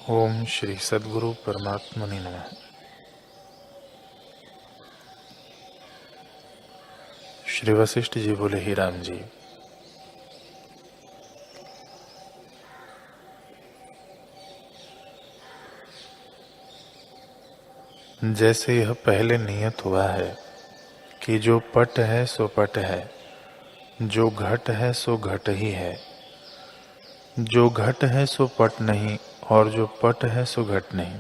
ओम श्री सद्गुरु परमात्मने नमः। श्री वशिष्ठ जी बोले, ही राम जी, जैसे यह पहले नियत हुआ है कि जो पट है सो पट है, जो घट है सो घट ही है, जो घट है सो पट नहीं और जो पट है सो घट नहीं,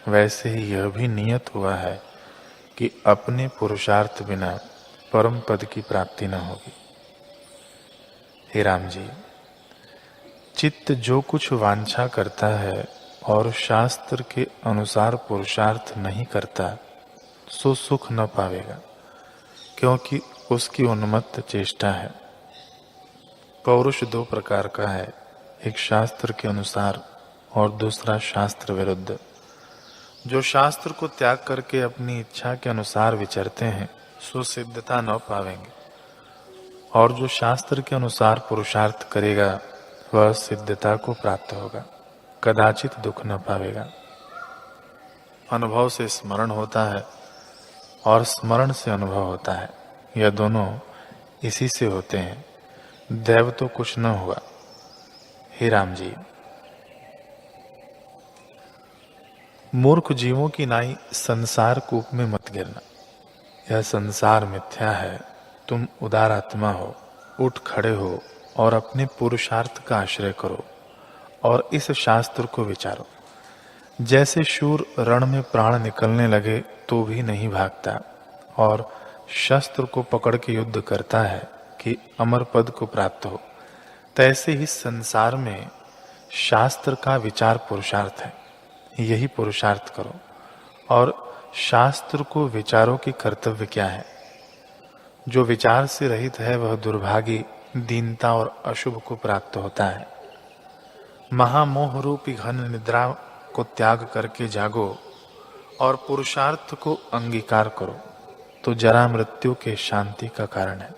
वैसे ही यह भी नियत हुआ है कि अपने पुरुषार्थ बिना परम पद की प्राप्ति न होगी। हे राम जी, चित्त जो कुछ वांछा करता है और शास्त्र के अनुसार पुरुषार्थ नहीं करता, सो सुख न पावेगा, क्योंकि उसकी उन्मत्त चेष्टा है। पौरुष दो प्रकार का है, एक शास्त्र के अनुसार और दूसरा शास्त्र विरुद्ध। जो शास्त्र को त्याग करके अपनी इच्छा के अनुसार विचरते हैं, सो सिद्धता न पावेंगे, और जो शास्त्र के अनुसार पुरुषार्थ करेगा वह सिद्धता को प्राप्त होगा, कदाचित दुख न पावेगा। अनुभव से स्मरण होता है और स्मरण से अनुभव होता है, यह दोनों इसी से होते हैं, दैव तो कुछ न हुआ। हे राम जी, मूर्ख जीवों की नाई संसार कूप में मत गिरना। यह संसार मिथ्या है, तुम उदार आत्मा हो, उठ खड़े हो और अपने पुरुषार्थ का आश्रय करो और इस शास्त्र को विचारो। जैसे शूर रण में प्राण निकलने लगे तो भी नहीं भागता और शस्त्र को पकड़ के युद्ध करता है कि अमर पद को प्राप्त हो, तैसे ही संसार में शास्त्र का विचार पुरुषार्थ है। यही पुरुषार्थ करो। और शास्त्र को विचारों की कर्तव्य क्या है? जो विचार से रहित है वह दुर्भागी, दीनता और अशुभ को प्राप्त होता है। महामोह रूपी घन निद्रा को त्याग करके जागो और पुरुषार्थ को अंगीकार करो, तो जरा मृत्यु के शांति का कारण है।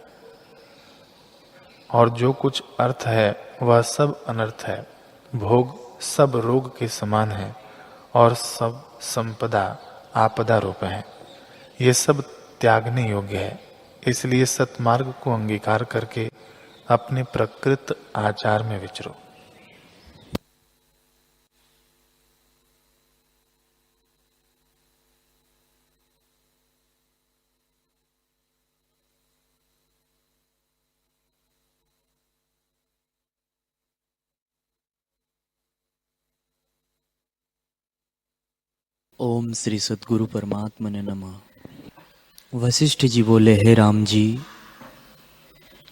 और जो कुछ अर्थ है वह सब अनर्थ है, भोग सब रोग के समान है और सब संपदा आपदा रूप है। ये सब त्यागने योग्य है, इसलिए सत्मार्ग को अंगीकार करके अपने प्रकृत आचार में विचरो। ओम श्री सद्गुरु परमात्मने नमः। वशिष्ठ जी बोले, हे राम जी,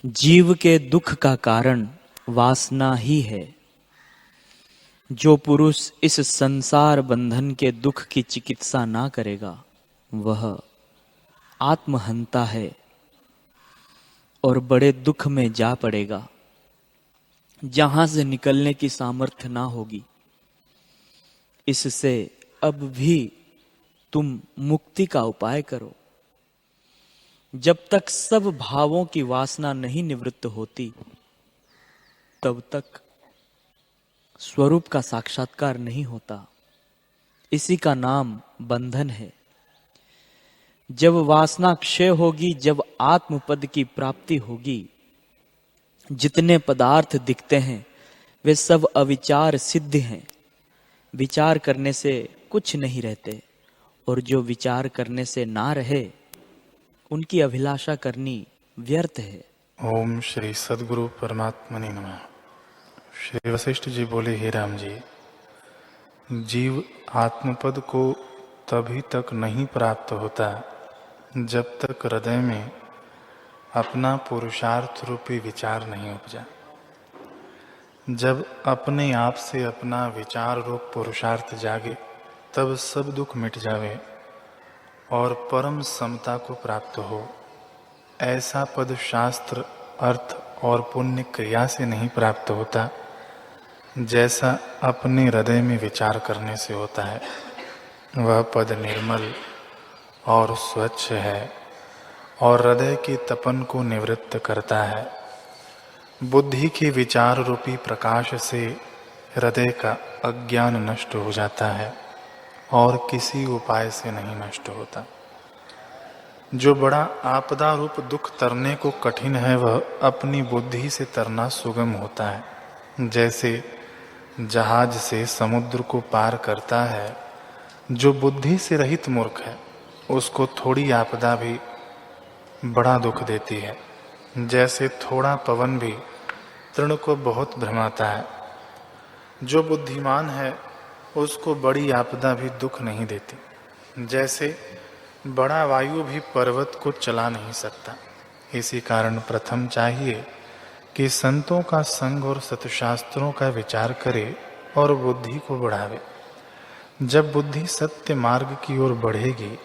जीव के दुख का कारण वासना ही है। जो पुरुष इस संसार बंधन के दुख की चिकित्सा ना करेगा वह आत्महंता है और बड़े दुख में जा पड़ेगा, जहां से निकलने की सामर्थ्य ना होगी। इससे अब भी तुम मुक्ति का उपाय करो। जब तक सब भावों की वासना नहीं निवृत्त होती, तब तक स्वरूप का साक्षात्कार नहीं होता। इसी का नाम बंधन है। जब वासना क्षय होगी, जब आत्मपद की प्राप्ति होगी, जितने पदार्थ दिखते हैं वे सब अविचार सिद्ध हैं। विचार करने से कुछ नहीं रहते, और जो विचार करने से ना रहे उनकी अभिलाषा करनी व्यर्थ है। ओम श्री सद्गुरु परमात्मने नमः। श्री वशिष्ठ जी बोले, हे राम जी, जीव आत्मपद को तभी तक नहीं प्राप्त होता जब तक हृदय में अपना पुरुषार्थ रूपी विचार नहीं उपजा। जब अपने आप से अपना विचार रूप पुरुषार्थ जागे, तब सब दुख मिट जावे और परम समता को प्राप्त हो। ऐसा पद शास्त्र, अर्थ और पुण्य क्रिया से नहीं प्राप्त होता, जैसा अपने हृदय में विचार करने से होता है। वह पद निर्मल और स्वच्छ है और हृदय के तपन को निवृत्त करता है। बुद्धि के विचार रूपी प्रकाश से हृदय का अज्ञान नष्ट हो जाता है और किसी उपाय से नहीं नष्ट होता। जो बड़ा आपदा रूप दुख तरने को कठिन है, वह अपनी बुद्धि से तरना सुगम होता है। जैसे जहाज से समुद्र को पार करता है, जो बुद्धि से रहित मूर्ख है, उसको थोड़ी आपदा भी बड़ा दुख देती है। जैसे थोड़ा पवन भी तृण को बहुत भ्रमाता है। जो बुद्धिमान है, उसको बड़ी आपदा भी दुख नहीं देती। जैसे बड़ा वायु भी पर्वत को चला नहीं सकता। इसी कारण प्रथम चाहिए कि संतों का संग और सतशास्त्रों का विचार करे और बुद्धि को बढ़ावे। जब बुद्धि सत्य मार्ग की ओर बढ़ेगी,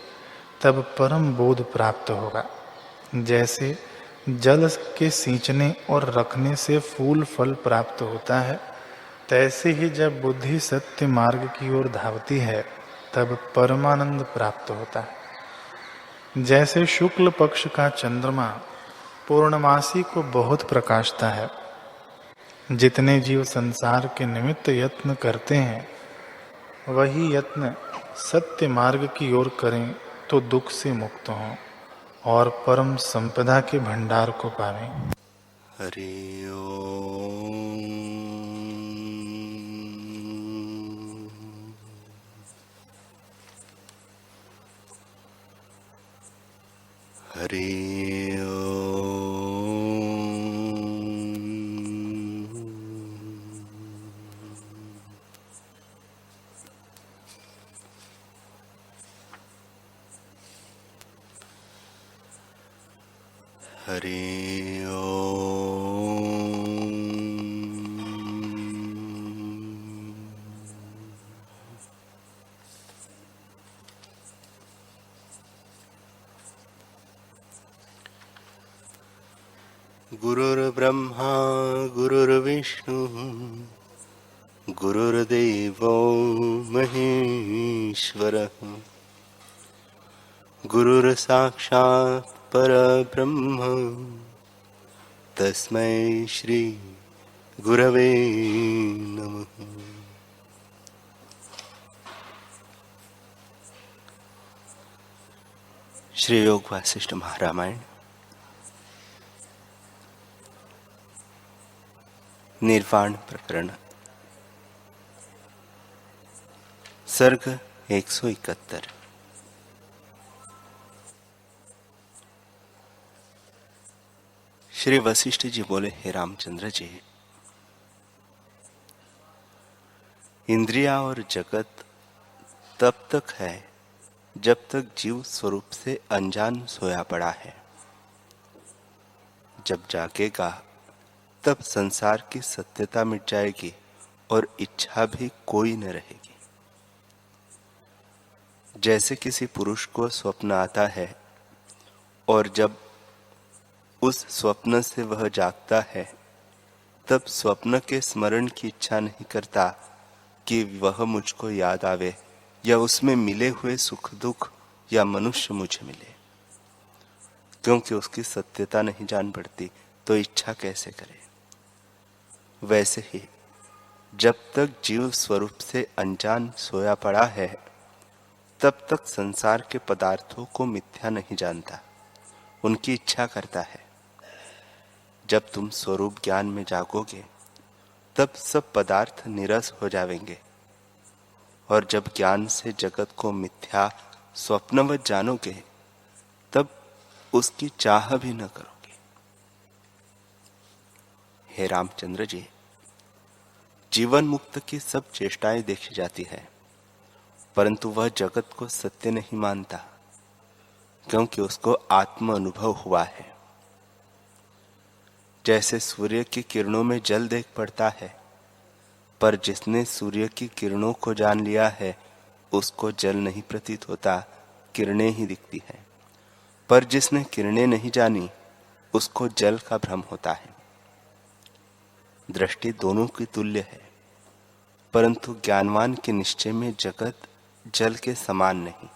तब परम बोध प्राप्त होगा। जैसे जल के सींचने और रखने से फूल फल प्राप्त होता है, तैसे ही जब बुद्धि सत्य मार्ग की ओर धावती है, तब परमानंद प्राप्त होता है। जैसे शुक्ल पक्ष का चंद्रमा पूर्णमासी को बहुत प्रकाशता है, जितने जीव संसार के निमित्त यत्न करते हैं, वही यत्न सत्य मार्ग की ओर करें तो दुख से मुक्त हों और परम संपदा के भंडार को पावें। हरि ओम। हरि ओम। हरि ओम। गुरुर्ब्रह्मा गुरुर्विष्णु गुरुर्देवो महेश्वरः गुरुर्साक्षात् परब्रह्म तस्मै श्री गुरवे नमः। श्री योग वासिष्ठ महारामायण निर्वाण प्रकरण सर्ग 171। श्री वशिष्ठ जी बोले, हे रामचंद्र जी, इंद्रिया और जगत तब तक है जब तक जीव स्वरूप से अनजान सोया पड़ा है। जब जागेगा तब संसार की सत्यता मिट जाएगी और इच्छा भी कोई न रहेगी। जैसे किसी पुरुष को स्वप्न आता है और जब उस स्वप्न से वह जागता है, तब स्वप्न के स्मरण की इच्छा नहीं करता कि वह मुझको याद आवे या उसमें मिले हुए सुख दुख या मनुष्य मुझे मिले, क्योंकि उसकी सत्यता नहीं जान पड़ती, तो इच्छा कैसे करे। वैसे ही जब तक जीव स्वरूप से अनजान सोया पड़ा है, तब तक संसार के पदार्थों को मिथ्या नहीं जानता, उनकी इच्छा करता है। जब तुम स्वरूप ज्ञान में जागोगे, तब सब पदार्थ निरस हो जाएंगे, और जब ज्ञान से जगत को मिथ्या स्वप्नवत जानोगे, तब उसकी चाह भी न करोगे। हे रामचंद्र जी, जीवन मुक्त की सब चेष्टाएं देखी जाती है, परंतु वह जगत को सत्य नहीं मानता, क्योंकि उसको आत्म अनुभव हुआ है। जैसे सूर्य की किरणों में जल देख पड़ता है, पर जिसने सूर्य की किरणों को जान लिया है, उसको जल नहीं प्रतीत होता, किरणें ही दिखती हैं। पर जिसने किरणें नहीं जानी, उसको जल का भ्रम होता है। दृष्टि दोनों की तुल्य है, परंतु ज्ञानवान के निश्चय में जगत जल के समान नहीं,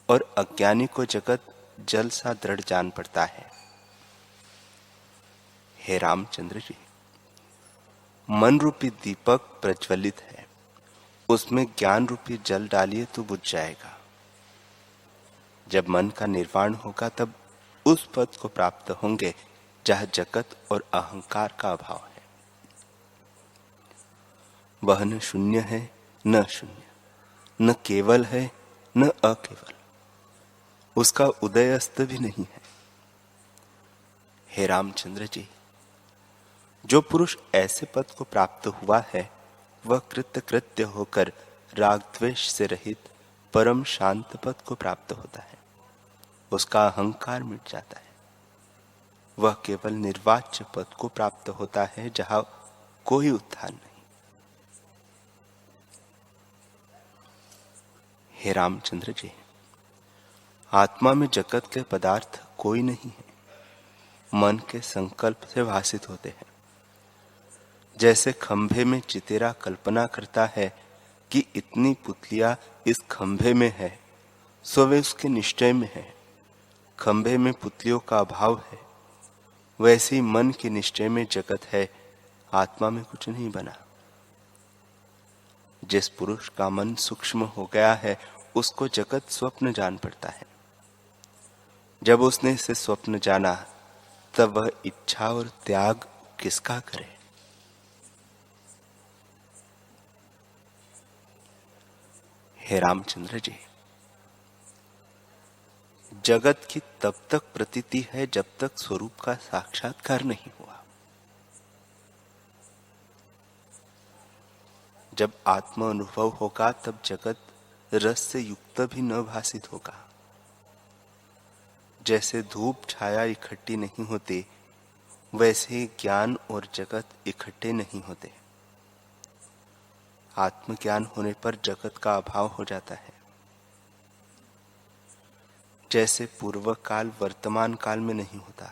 और अज्ञानी को जगत जल सा दृढ़ जान पड़ता है। हे रामचंद्र जी, मन रूपी दीपक प्रज्वलित है, उसमें ज्ञान रूपी जल डालिए तो बुझ जाएगा। जब मन का निर्वाण होगा तब उस पद को प्राप्त होंगे जहाँ जगत और अहंकार का अभाव है। वह न शून्य है न शून्य, न केवल है न अकेवल, उसका उदय अस्त भी नहीं है। हे रामचंद्र जी, जो पुरुष ऐसे पद को प्राप्त हुआ है वह कृत्य होकर राग द्वेष से रहित परम शांत पद को प्राप्त होता है। उसका अहंकार मिट जाता है। वह केवल निर्वाच्य पद को प्राप्त होता है जहां कोई उत्थान नहीं। हे रामचंद्र जी, आत्मा में जगत के पदार्थ कोई नहीं है, मन के संकल्प से भासित होते हैं। जैसे खंभे में चितेरा कल्पना करता है कि इतनी पुतलियां इस खंभे में है, सो वे उसके निश्चय में है। खंभे में पुतलियों का अभाव है, वैसे ही मन के निश्चय में जगत है, आत्मा में कुछ नहीं बना। जिस पुरुष का मन सूक्ष्म हो गया है उसको जगत स्वप्न जान पड़ता है। जब उसने इसे स्वप्न जाना तब वह इच्छा और त्याग किसका करे। हे रामचंद्र जी, जगत की तब तक प्रतीति है जब तक स्वरूप का साक्षात्कार नहीं हुआ। जब आत्म अनुभव होगा तब जगत रस से युक्त भी न भासित होगा। जैसे धूप छाया इकट्ठी नहीं होती, वैसे ही ज्ञान और जगत इकट्ठे नहीं होते। आत्मज्ञान होने पर जगत का अभाव हो जाता है। जैसे पूर्व काल वर्तमान काल में नहीं होता,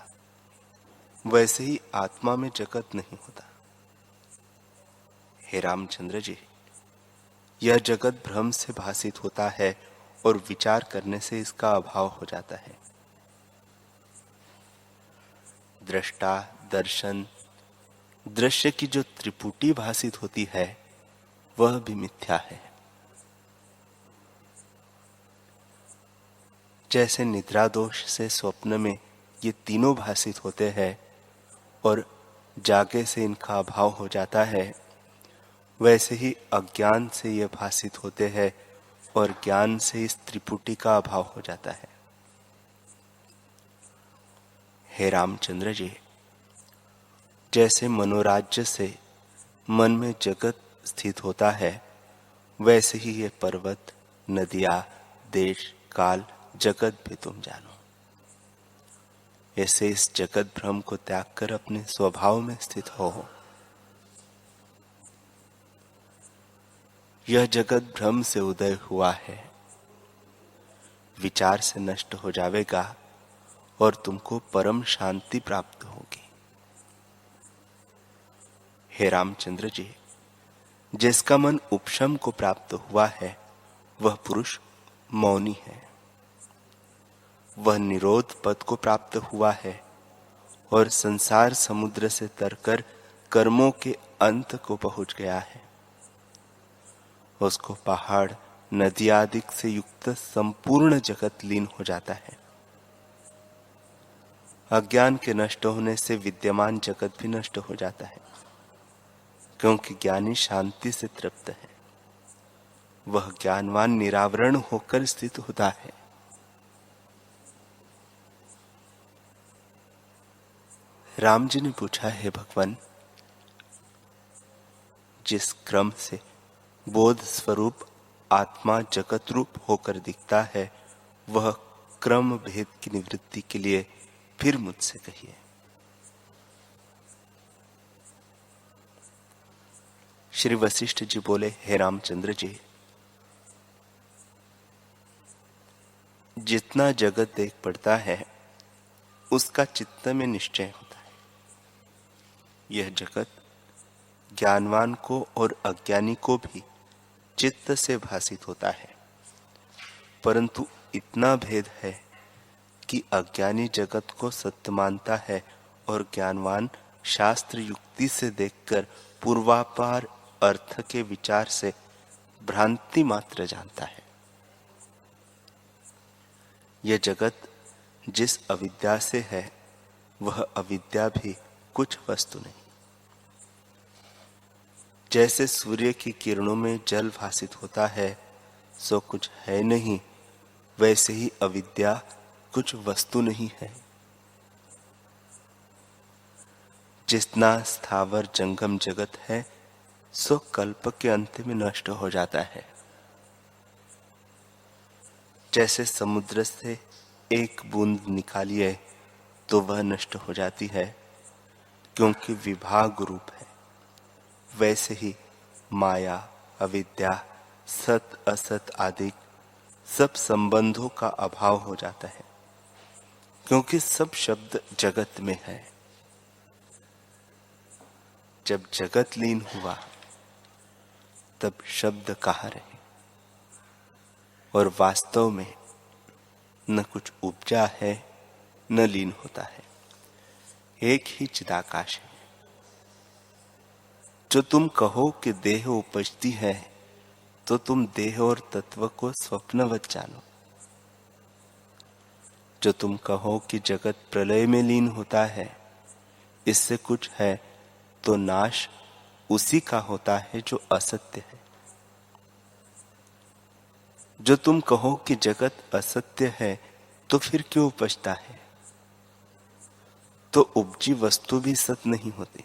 वैसे ही आत्मा में जगत नहीं होता। हे रामचंद्र जी, यह जगत भ्रम से भासित होता है और विचार करने से इसका अभाव हो जाता है। दृष्टा, दर्शन, दृश्य की जो त्रिपुटी भासित होती है वह भी मिथ्या है। जैसे निद्रा दोष से स्वप्न में ये तीनों भासित होते हैं और जागे से इनका अभाव हो जाता है, वैसे ही अज्ञान से ये भासित होते हैं और ज्ञान से इस त्रिपुटी का अभाव हो जाता है। हे रामचंद्र जी, जैसे मनोराज्य से मन में जगत स्थित होता है, वैसे ही ये पर्वत, नदियां, देश, काल, जगत भी तुम जानो। ऐसे इस जगत भ्रम को त्याग कर अपने स्वभाव में स्थित हो। यह जगत भ्रम से उदय हुआ है, विचार से नष्ट हो जाएगा और तुमको परम शांति प्राप्त होगी। हे रामचंद्र जी, जिसका मन उपशम को प्राप्त हुआ है वह पुरुष मौनी है। वह निरोध पद को प्राप्त हुआ है और संसार समुद्र से तरकर कर्मों के अंत को पहुंच गया है। उसको पहाड़, नदी आदि से युक्त संपूर्ण जगत लीन हो जाता है। अज्ञान के नष्ट होने से विद्यमान जगत भी नष्ट हो जाता है, क्योंकि ज्ञानी शांति से तृप्त है। वह ज्ञानवान निरावरण होकर स्थित होता है। राम जी ने पूछा, है भगवान, जिस क्रम से बोध स्वरूप आत्मा जगत रूप होकर दिखता है, वह क्रम भेद की निवृत्ति के लिए फिर मुझसे कहिए। श्री वशिष्ठ जी बोले, हे रामचंद्र जी, जितना जगत देख पड़ता है उसका चित्त में निश्चय होता है। यह जगत ज्ञानवान को और अज्ञानी को भी चित्त से भासित होता है, परंतु इतना भेद है कि अज्ञानी जगत को सत्य मानता है और ज्ञानवान शास्त्र युक्ति से देखकर पूर्वापार अर्थ के विचार से भ्रांति मात्र जानता है। यह जगत जिस अविद्या से है वह अविद्या भी कुछ वस्तु नहीं। जैसे सूर्य की किरणों में जल भासित होता है सो कुछ है नहीं, वैसे ही अविद्या कुछ वस्तु नहीं है। जितना स्थावर जंगम जगत है सो कल्प के अंत में नष्ट हो जाता है। जैसे समुद्र से एक बूंद निकालिए तो वह नष्ट हो जाती है क्योंकि विभाग रूप है, वैसे ही माया, अविद्या, सत असत आदि सब संबंधों का अभाव हो जाता है क्योंकि सब शब्द जगत में है। जब जगत लीन हुआ तब शब्द कहाँ रहे, और वास्तव में न कुछ उपजा है न लीन होता है, एक ही चिदाकाश है। जो तुम कहो कि देह उपजती है तो तुम देह और तत्व को स्वप्नवत जानो। जो तुम कहो कि जगत प्रलय में लीन होता है, इससे कुछ है तो नाश उसी का होता है जो असत्य है। जो तुम कहो कि जगत असत्य है तो फिर क्यों उपजता है, तो उपजी वस्तु भी सत्य नहीं होती।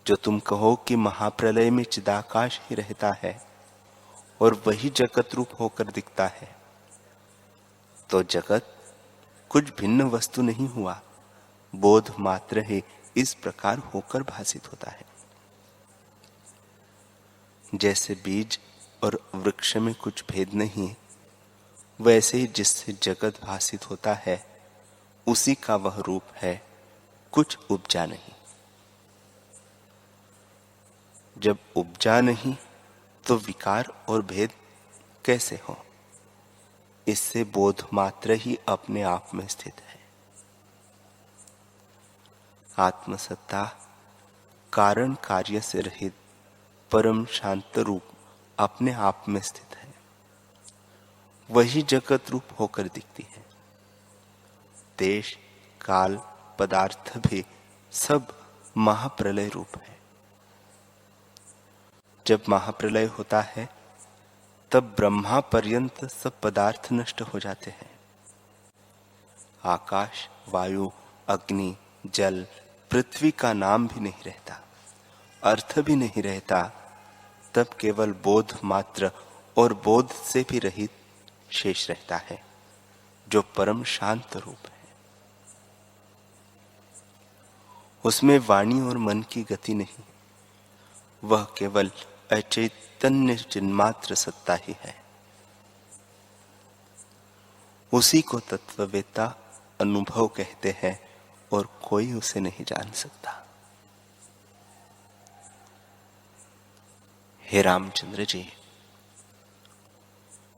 जो तुम कहो कि महाप्रलय में चिदाकाश ही रहता है और वही जगत रूप होकर दिखता है, तो जगत कुछ भिन्न वस्तु नहीं हुआ, बोध मात्र ही इस प्रकार होकर भासित होता है। जैसे बीज और वृक्ष में कुछ भेद नहीं, वैसे ही जिससे जगत भासित होता है उसी का वह रूप है, कुछ उपजा नहीं। जब उपजा नहीं तो विकार और भेद कैसे हो? इससे बोध मात्र ही अपने आप में स्थित है। आत्मसत्ता कारण कार्य से रहित परम शांत रूप अपने आप में स्थित है, वही जगत रूप होकर दिखती है। देश, काल, पदार्थ भी सब महाप्रलय रूप है। जब महाप्रलय होता है तब ब्रह्मा पर्यंत सब पदार्थ नष्ट हो जाते हैं। आकाश, वायु, अग्नि, जल, पृथ्वी का नाम भी नहीं रहता, अर्थ भी नहीं रहता। तब केवल बोध मात्र और बोध से भी रहित शेष रहता है, जो परम शांत रूप है। उसमें वाणी और मन की गति नहीं, वह केवल अचैतन्य चिन्मात्र सत्ता ही है। उसी को तत्ववेत्ता अनुभव कहते हैं और कोई उसे नहीं जान सकता। हे रामचंद्र जी,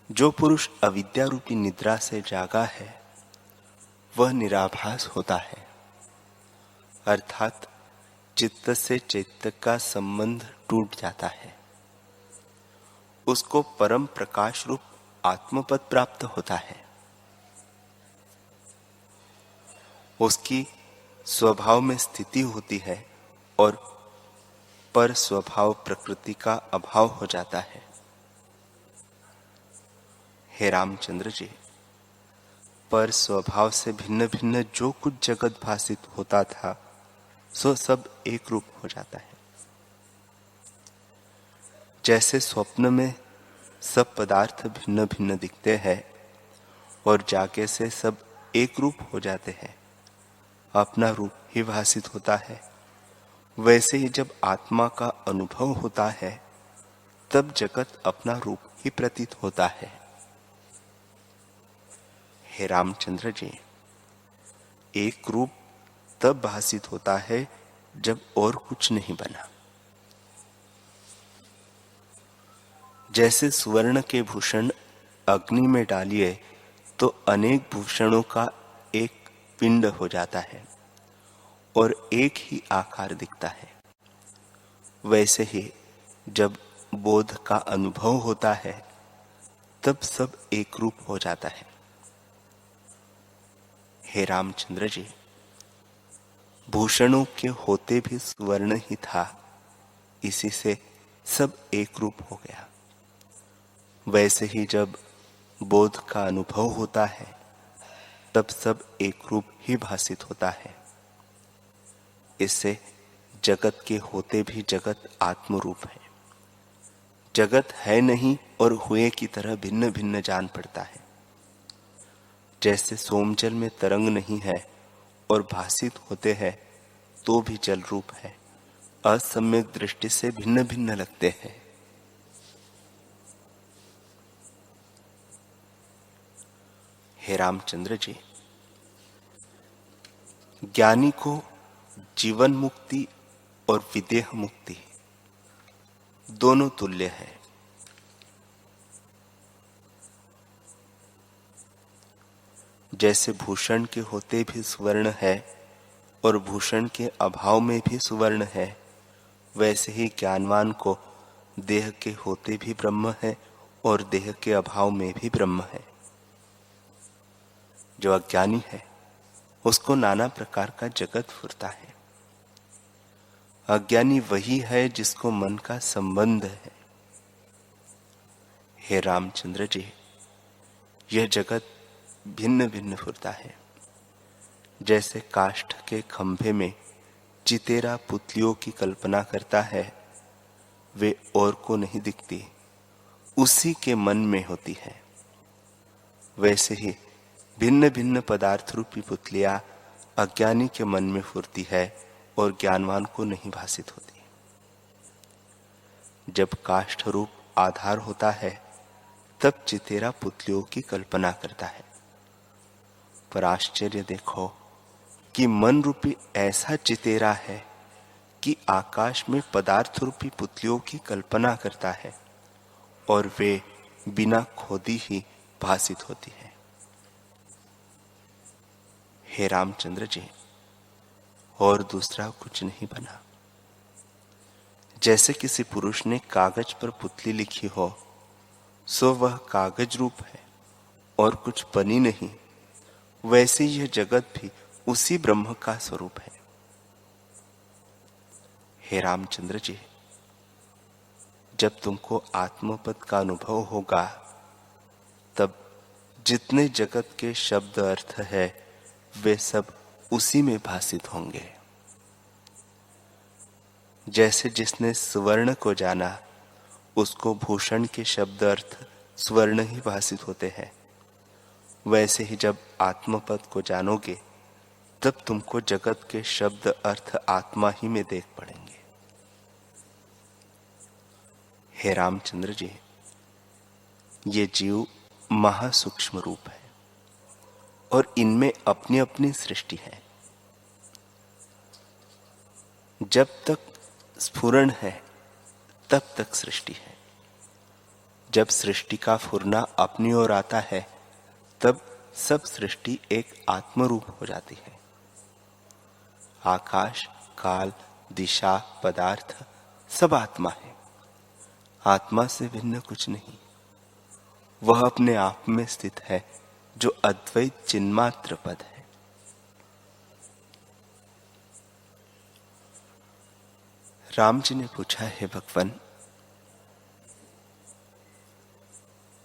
जो पुरुष अविद्या रूपी निद्रा से जागा है वह निराभास होता है, अर्थात चित्त से चैत्य का संबंध टूट जाता है। उसको परम प्रकाश रूप आत्मपद प्राप्त होता है। उसकी स्वभाव में स्थिति होती है और पर स्वभाव प्रकृति का अभाव हो जाता है। हे रामचंद्र जी, पर स्वभाव से भिन्न भिन्न जो कुछ जगत भासित होता था सो सब एक रूप हो जाता है। जैसे स्वप्न में सब पदार्थ भिन्न भिन्न दिखते हैं और जागे से सब एक रूप हो जाते हैं, अपना रूप ही भासित होता है, वैसे ही जब आत्मा का अनुभव होता है तब जगत अपना रूप ही प्रतीत होता है। हे रामचंद्र जी, एक रूप तब भासित होता है जब और कुछ नहीं बना। जैसे सुवर्ण के भूषण अग्नि में डालिए तो अनेक भूषणों का एक पिंड हो जाता है और एक ही आकार दिखता है। वैसे ही जब बोध का अनुभव होता है तब सब एक रूप हो जाता है। हे रामचंद्र जी, भूषणों के होते भी सुवर्ण ही था, इसी से सब एक रूप हो गया। वैसे ही जब बोध का अनुभव होता है तब सब एक रूप ही भासित होता है। इससे जगत के होते भी जगत आत्मरूप है। जगत है नहीं और हुए की तरह भिन्न भिन्न जान पड़ता है। जैसे सोमजल में तरंग नहीं है और भासित होते हैं तो भी जल रूप है, असम्यक दृष्टि से भिन्न भिन्न लगते हैं। हे रामचंद्र जी, ज्ञानी को जीवन मुक्ति और विदेह मुक्ति दोनों तुल्य है। जैसे भूषण के होते भी सुवर्ण है और भूषण के अभाव में भी सुवर्ण है, वैसे ही ज्ञानवान को देह के होते भी ब्रह्म है और देह के अभाव में भी ब्रह्म है। जो अज्ञानी है उसको नाना प्रकार का जगत फुरता है। अज्ञानी वही है जिसको मन का संबंध है। हे रामचंद्र जी, यह जगत भिन्न भिन्न फुरता है। जैसे काष्ठ के खंभे में चितेरा पुतलियों की कल्पना करता है, वे और को नहीं दिखती, उसी के मन में होती है। वैसे ही भिन्न भिन्न पदार्थ रूपी पुतलियां अज्ञानी के मन में फुरती है और ज्ञानवान को नहीं भासित होती। जब काष्ठ रूप आधार होता है तब चितेरा पुतलियों की कल्पना करता है। पर आश्चर्य देखो कि मन रूपी ऐसा चितेरा है कि आकाश में पदार्थ रूपी पुतलियों की कल्पना करता है और वे बिना खोदी ही भासित होती है। हे रामचंद्र जी, और दूसरा कुछ नहीं बना। जैसे किसी पुरुष ने कागज पर पुतली लिखी हो, सो वह कागज रूप है और कुछ बनी नहीं, वैसे यह जगत भी उसी ब्रह्म का स्वरूप है। हे रामचंद्र जी, जब तुमको आत्मपद का अनुभव होगा तब जितने जगत के शब्द अर्थ है वे सब उसी में भासित होंगे। जैसे जिसने स्वर्ण को जाना उसको भूषण के शब्द अर्थ स्वर्ण ही भासित होते हैं, वैसे ही जब आत्मपद को जानोगे तब तुमको जगत के शब्द अर्थ आत्मा ही में देख पड़ेंगे। हे रामचंद्र जी, ये जीव महासूक्ष्म रूप है और इनमें अपनी अपनी सृष्टि है। जब तक स्फुरण है तब तक सृष्टि है। जब सृष्टि का फुरना अपनी ओर आता है तब सब सृष्टि एक आत्मरूप हो जाती है। आकाश, काल, दिशा, पदार्थ सब आत्मा है। आत्मा से भिन्न कुछ नहीं। वह अपने आप में स्थित है जो अद्वैत चिन्मात्र पद है। राम जी ने पूछा, है भगवान,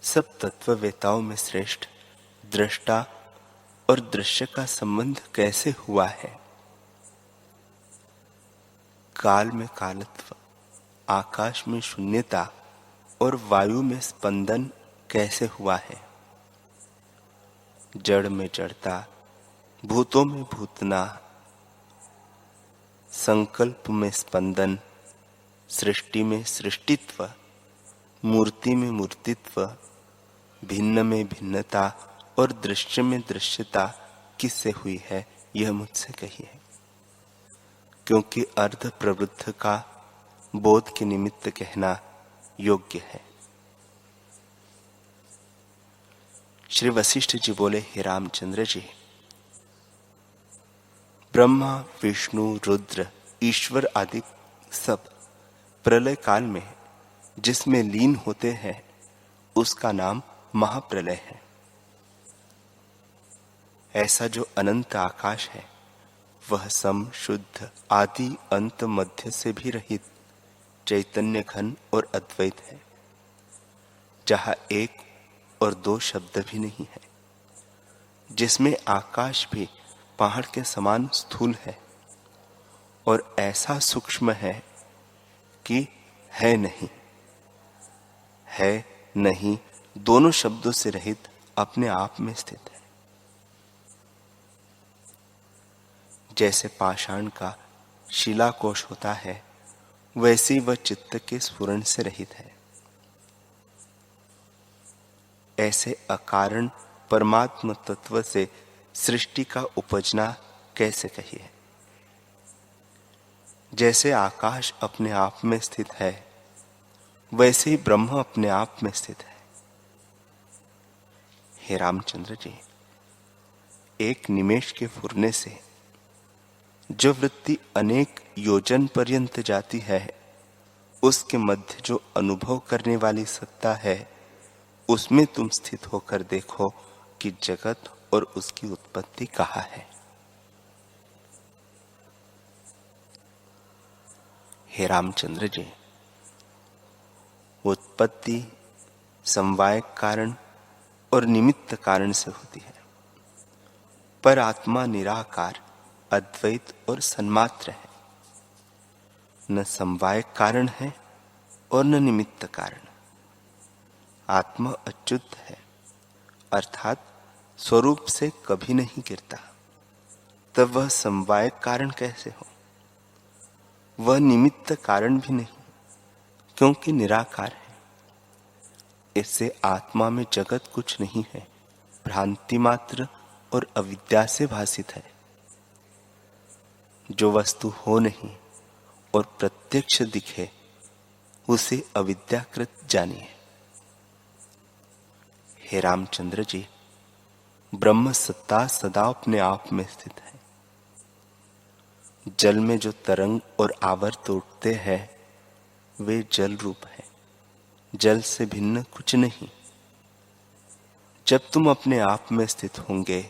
सब तत्ववेताओं में श्रेष्ठ दृष्टा और दृश्य का संबंध कैसे हुआ है? काल में कालत्व, आकाश में शून्यता और वायु में स्पंदन कैसे हुआ है? जड़ में जड़ता, भूतों में भूतना, संकल्प में स्पंदन, सृष्टि में सृष्टित्व, मूर्ति में मूर्तित्व, भिन्न में भिन्नता और दृश्य में दृश्यता किससे हुई है, यह मुझसे कहिए। क्योंकि अर्ध प्रवृत्त का बोध के निमित्त कहना योग्य है। श्री वशिष्ठ जी बोले, हे रामचंद्र जी, ब्रह्मा, विष्णु, रुद्र, ईश्वर आदि सब प्रलय काल में जिसमें लीन होते हैं उसका नाम महाप्रलय है। ऐसा जो अनंत आकाश है वह सम, शुद्ध, आदि, अंत, मध्य से भी रहित चैतन्य घन और अद्वैत है, जहां एक और दो शब्द भी नहीं है, जिसमें आकाश भी पहाड़ के समान स्थूल है और ऐसा सूक्ष्म है कि है नहीं दोनों शब्दों से रहित अपने आप में स्थित है। जैसे पाषाण का शिलाकोश होता है वैसे ही वह चित्त के स्फुरण से रहित है। ऐसे अकारण परमात्म तत्व से सृष्टि का उपजना कैसे कहिए। जैसे आकाश अपने आप में स्थित है वैसे ही ब्रह्म अपने आप में स्थित है। हे रामचंद्र जी, एक निमेष के फुरने से जो वृत्ति अनेक योजन पर्यंत जाती है उसके मध्य जो अनुभव करने वाली सत्ता है उसमें तुम स्थित होकर देखो कि जगत और उसकी उत्पत्ति कहाँ है। हे रामचंद्र जी, उत्पत्ति समवाय कारण और निमित्त कारण से होती है, पर आत्मा निराकार, अद्वैत और सन्मात्र है। न समवाय कारण है और न निमित्त कारण। आत्मा अच्युत है, अर्थात स्वरूप से कभी नहीं गिरता, तब वह समवाय कारण कैसे हो। वह निमित्त कारण भी नहीं, क्योंकि निराकार है। इससे आत्मा में जगत कुछ नहीं है, भ्रांति मात्र और अविद्या से भासित है। जो वस्तु हो नहीं और प्रत्यक्ष दिखे उसे अविद्याकृत जानिए। हे रामचंद्र जी, ब्रह्म सत्ता सदा अपने आप में स्थित है। जल में जो तरंग और आवर्त उठते हैं वे जल रूप है, जल से भिन्न कुछ नहीं। जब तुम अपने आप में स्थित होंगे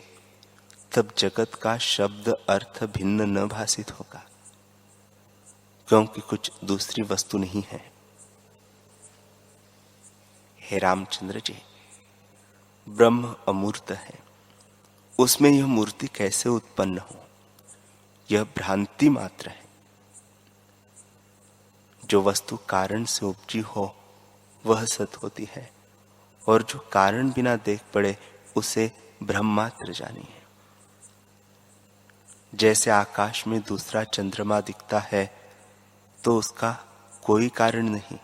तब जगत का शब्द अर्थ भिन्न न भासित होगा, क्योंकि कुछ दूसरी वस्तु नहीं है। हे रामचंद्र जी, ब्रह्म अमूर्त है, उसमें यह मूर्ति कैसे उत्पन्न हो, यह भ्रांति मात्र है। जो वस्तु कारण से उपजी हो वह सत होती है, और जो कारण बिना देख पड़े उसे ब्रह्म मात्र जानिए। जैसे आकाश में दूसरा चंद्रमा दिखता है तो उसका कोई कारण नहीं,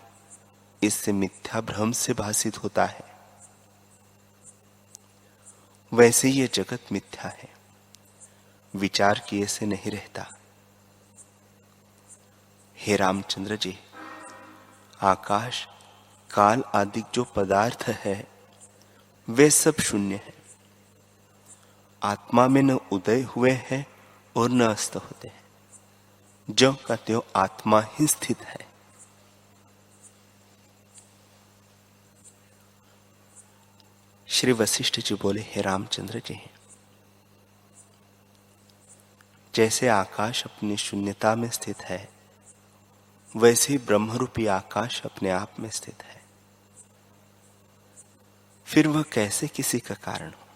इससे मिथ्या भ्रम से भासित होता है। वैसे ही ये जगत मिथ्या है, विचार किए से नहीं रहता। हे रामचंद्र जी, आकाश, काल आदि जो पदार्थ है वे सब शून्य है। आत्मा में न उदय हुए हैं और न अस्त होते हैं, जो का त्यों आत्मा ही स्थित है। श्री वशिष्ठ जी बोले, हे रामचंद्र जी, जैसे आकाश अपनी शून्यता में स्थित है वैसे ही ब्रह्मरूपी आकाश अपने आप में स्थित है। फिर वह कैसे किसी का कारण हो।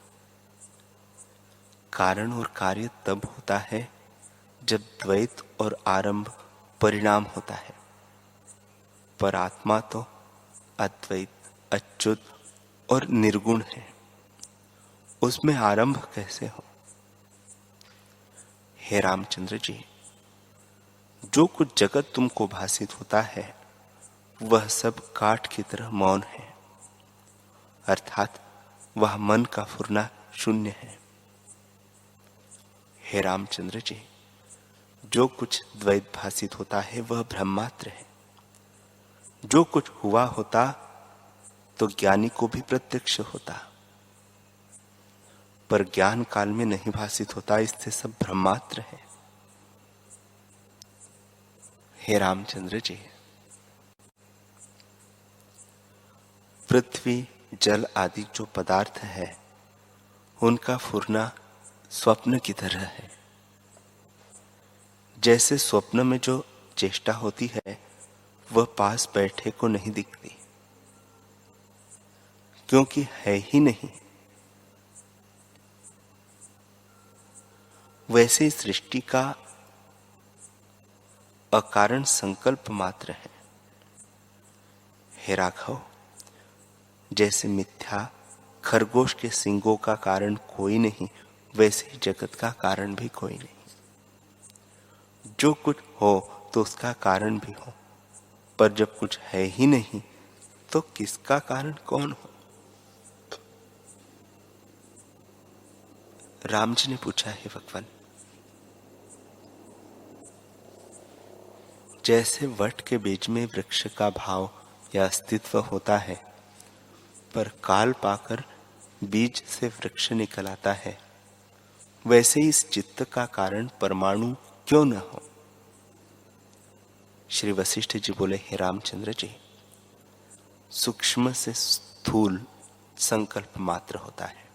कारण और कार्य तब होता है जब द्वैत और आरंभ परिणाम होता है, पर आत्मा तो अद्वैत, अच्युत और निर्गुण है, उसमें आरंभ कैसे हो। हे रामचंद्र जी, जो कुछ जगत तुमको भासित होता है वह सब काठ की तरह मौन है, अर्थात वह मन का फुरना शून्य है। हे रामचंद्र जी, जो कुछ द्वैत भासित होता है वह ब्रह्मात्र है। जो कुछ हुआ होता तो ज्ञानी को भी प्रत्यक्ष होता, पर ज्ञान काल में नहीं भासित होता, इससे सब ब्रह्मात्र है। हे रामचंद्र जी, पृथ्वी जल आदि जो पदार्थ है उनका फुरना स्वप्न की तरह है। जैसे स्वप्न में जो चेष्टा होती है वह पास बैठे को नहीं दिखती, क्योंकि है ही नहीं। वैसे सृष्टि का अकारण संकल्प मात्र है। हे राघव, जैसे मिथ्या खरगोश के सींगों का कारण कोई नहीं, वैसे ही जगत का कारण भी कोई नहीं। जो कुछ हो तो उसका कारण भी हो, पर जब कुछ है ही नहीं तो किसका कारण कौन हो? राम जी ने पूछा, हे भगवान, जैसे वट के बीज में वृक्ष का भाव या अस्तित्व होता है, पर काल पाकर बीज से वृक्ष निकल आता है, वैसे ही इस चित्त का कारण परमाणु क्यों न हो? श्री वशिष्ठ जी बोले, हे रामचंद्र जी, सूक्ष्म से स्थूल संकल्प मात्र होता है।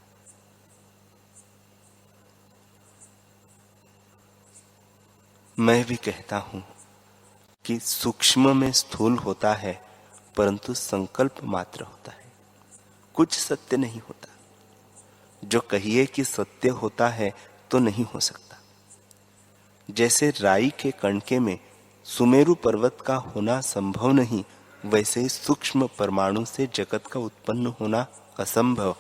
मैं भी कहता हूं कि सूक्ष्म में स्थूल होता है, परंतु संकल्प मात्र होता है, कुछ सत्य नहीं होता। जो कहिए कि सत्य होता है तो नहीं हो सकता। जैसे राई के कणके में सुमेरु पर्वत का होना संभव नहीं, वैसे ही सूक्ष्म परमाणु से जगत का उत्पन्न होना असंभव।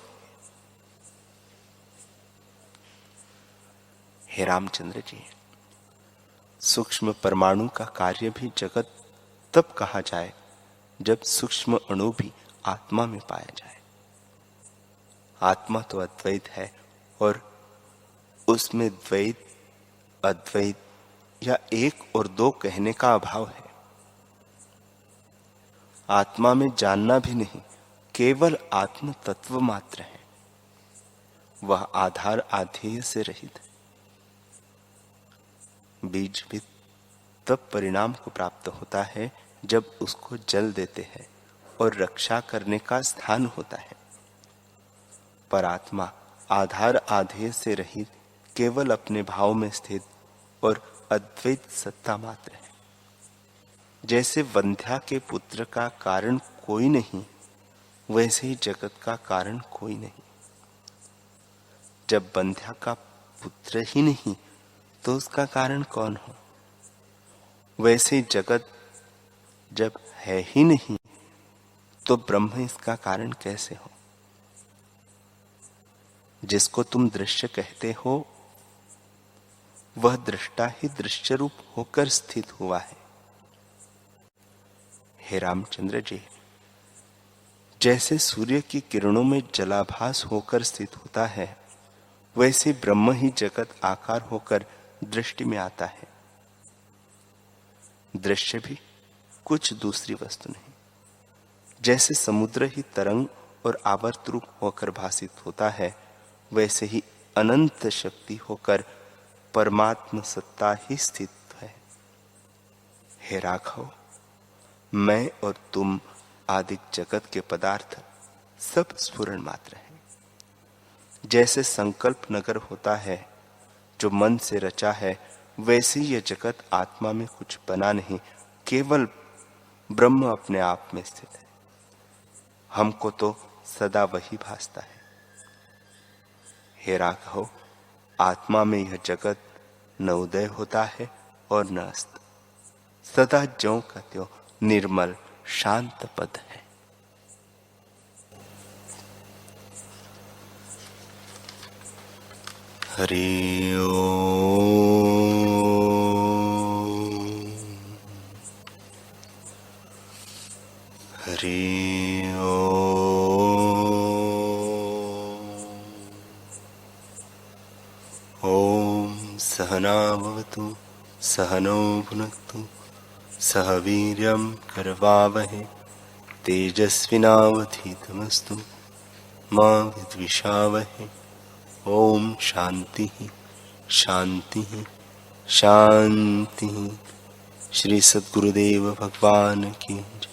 हे रामचंद्र जी, सूक्ष्म परमाणु का कार्य भी जगत तब कहा जाए जब सूक्ष्म अणु भी आत्मा में पाया जाए। आत्मा तो अद्वैत है और उसमें द्वैत, अद्वैत या एक और दो कहने का अभाव है। आत्मा में जानना भी नहीं, केवल आत्म तत्व मात्र है। वह आधार आधेय से रहित है। बीज भी तब परिणाम को प्राप्त होता है जब उसको जल देते हैं और रक्षा करने का स्थान होता है। पर आत्मा आधार आधेय से रहित, केवल अपने भाव में स्थित और अद्वैत सत्ता मात्र है। जैसे वंध्या के पुत्र का कारण कोई नहीं, वैसे ही जगत का कारण कोई नहीं। जब वंध्या का पुत्र ही नहीं तो उसका कारण कौन हो? वैसे ही जगत जब है ही नहीं तो ब्रह्म इसका कारण कैसे हो? जिसको तुम दृश्य कहते हो वह दृष्टा ही दृश्य रूप होकर स्थित हुआ है। हे रामचंद्र जी, जैसे सूर्य की किरणों में जलाभास होकर स्थित होता है, वैसे ब्रह्म ही जगत आकार होकर दृष्टि में आता है। दृश्य भी कुछ दूसरी वस्तु नहीं। जैसे समुद्र ही तरंग और आवर्त रूप होकर भासित होता है, वैसे ही अनंत शक्ति होकर परमात्म सत्ता ही स्थित है। हे राघव, मैं और तुम आदि जगत के पदार्थ सब स्फुरण मात्र हैं। जैसे संकल्प नगर होता है जो मन से रचा है, वैसे ही यह जगत आत्मा में कुछ बना नहीं, केवल ब्रह्म अपने आप में स्थित है। हमको तो सदा वही भासता है। हे राघव, आत्मा में यह जगत न उदय होता है और न अस्त, सदा ज्यों का त्यों निर्मल शांत पद है। हरि ओम। हरि ओम। सहना भवतु, सहनौ भुनक्तु, सह वीर्यं करवावहै, तेजस्विनावधीतमस्तु मा विद्विषावहै। ओम शांति शांति शांति श्री सद्गुरुदेव भगवान की जय।